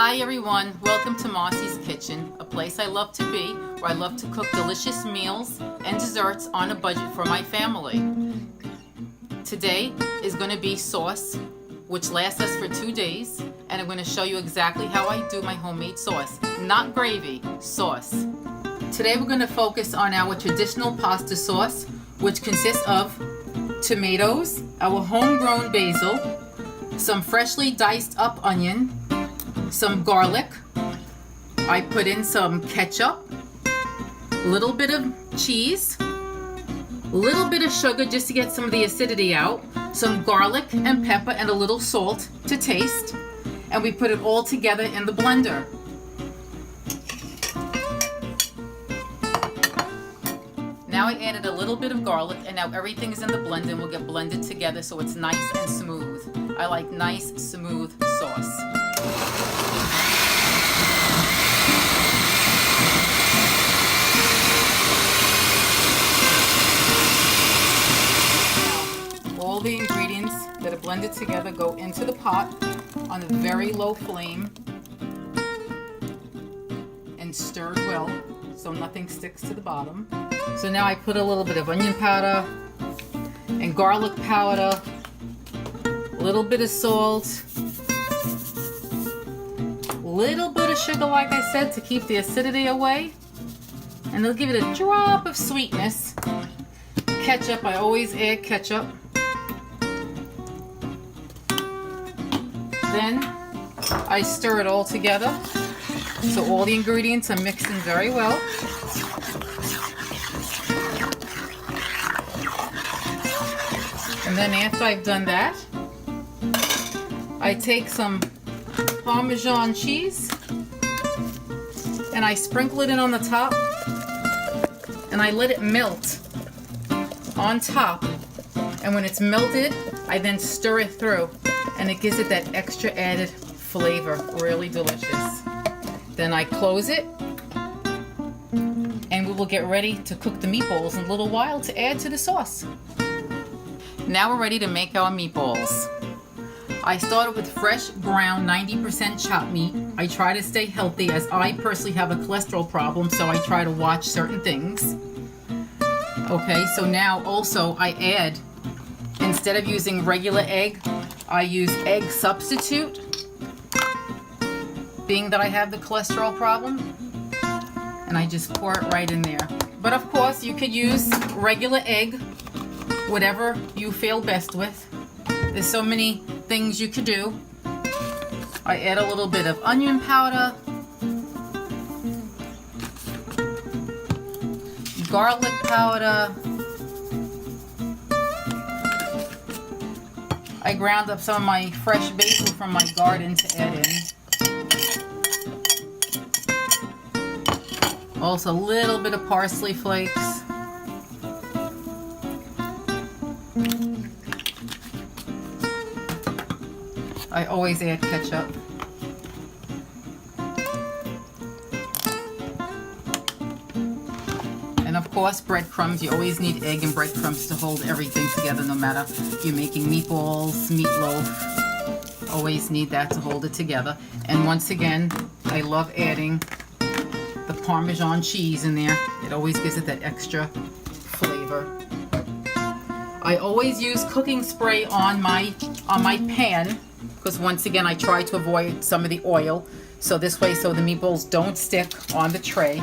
Hi everyone, welcome to Marci's Kitchen, a place I love to be, where I love to cook delicious meals and desserts on a budget for my family. Today is going to be sauce, which lasts us for 2 days, and I'm going to show you exactly how I do my homemade sauce. Not gravy, sauce. Today we're going to focus on our traditional pasta sauce, which consists of tomatoes, our homegrown basil, some freshly diced up onion, some garlic. I put in some ketchup, a little bit of cheese, a little bit of sugar just to get some of the acidity out, some garlic and pepper and a little salt to taste, and we put it all together in the blender. Now I added a little bit of garlic, and now everything is in the blender and will get blended together so it's nice and smooth. I like nice, smooth sauce. All the ingredients that are blended together go into the pot on a very low flame and stirred well so nothing sticks to the bottom. So now I put a little bit of onion powder and garlic powder, a little bit of salt, a little bit of sugar, like I said, to keep the acidity away, and it'll give it a drop of sweetness. Ketchup, I always add ketchup. Then I stir it all together so all the ingredients are mixing very well. And then after I've done that, I take some Parmesan cheese and I sprinkle it in on the top and I let it melt on top. And when it's melted, I then stir it through, and it gives it that extra added flavor. Really delicious. Then I close it, and we will get ready to cook the meatballs in a little while to add to the sauce. Now we're ready to make our meatballs. I started with fresh ground 90% chopped meat. I try to stay healthy as I personally have a cholesterol problem, so I try to watch certain things. Okay, so now also I add, instead of using regular egg, I use egg substitute, being that I have the cholesterol problem, and I just pour it right in there. But of course, you could use regular egg, whatever you feel best with. There's so many things you could do. I add a little bit of onion powder, garlic powder. I ground up some of my fresh basil from my garden to add in. Also a little bit of parsley flakes. I always add ketchup. And of course, breadcrumbs. You always need egg and breadcrumbs to hold everything together, no matter if you're making meatballs, meatloaf. Always need that to hold it together. And once again, I love adding the Parmesan cheese in there. It always gives it that extra flavor. I always use cooking spray on my pan, because once again, I try to avoid some of the oil. So this way, so the meatballs don't stick on the tray,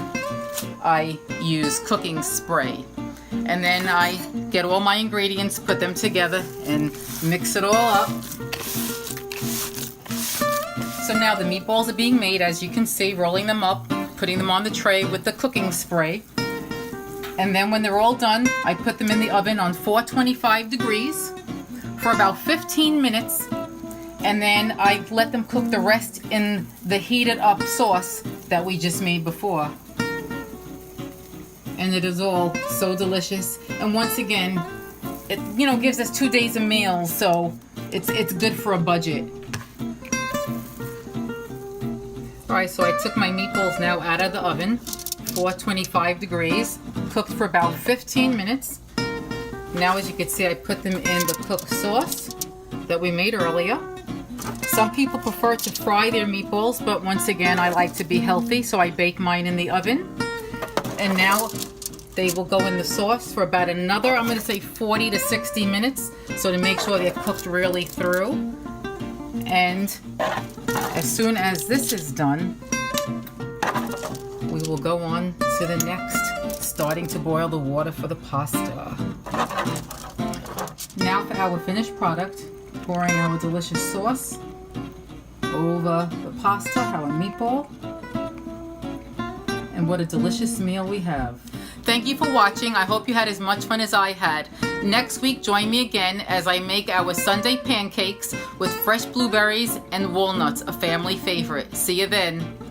I use cooking spray. And then I get all my ingredients, put them together, and mix it all up. So now the meatballs are being made, as you can see, rolling them up, putting them on the tray with the cooking spray. And then when they're all done, I put them in the oven on 425 degrees for about 15 minutes. And then I let them cook the rest in the heated up sauce that we just made before. And it is all so delicious. And once again, it gives us 2 days of meals, so it's good for a budget. Alright, so I took my meatballs now out of the oven, 425 degrees, cooked for about 15 minutes. Now as you can see, I put them in the cooked sauce that we made earlier. Some people prefer to fry their meatballs, but once again, I like to be healthy, so I bake mine in the oven. And now they will go in the sauce for about another, I'm going to say 40 to 60 minutes, so to make sure they're cooked really through. And as soon as this is done, we will go on to the next, starting to boil the water for the pasta. Now for our finished product, pouring our delicious sauce over the pasta, our meatball. And what a delicious meal we have. Thank you for watching. I hope you had as much fun as I had. Next week, join me again as I make our Sunday pancakes with fresh blueberries and walnuts, a family favorite. See you then.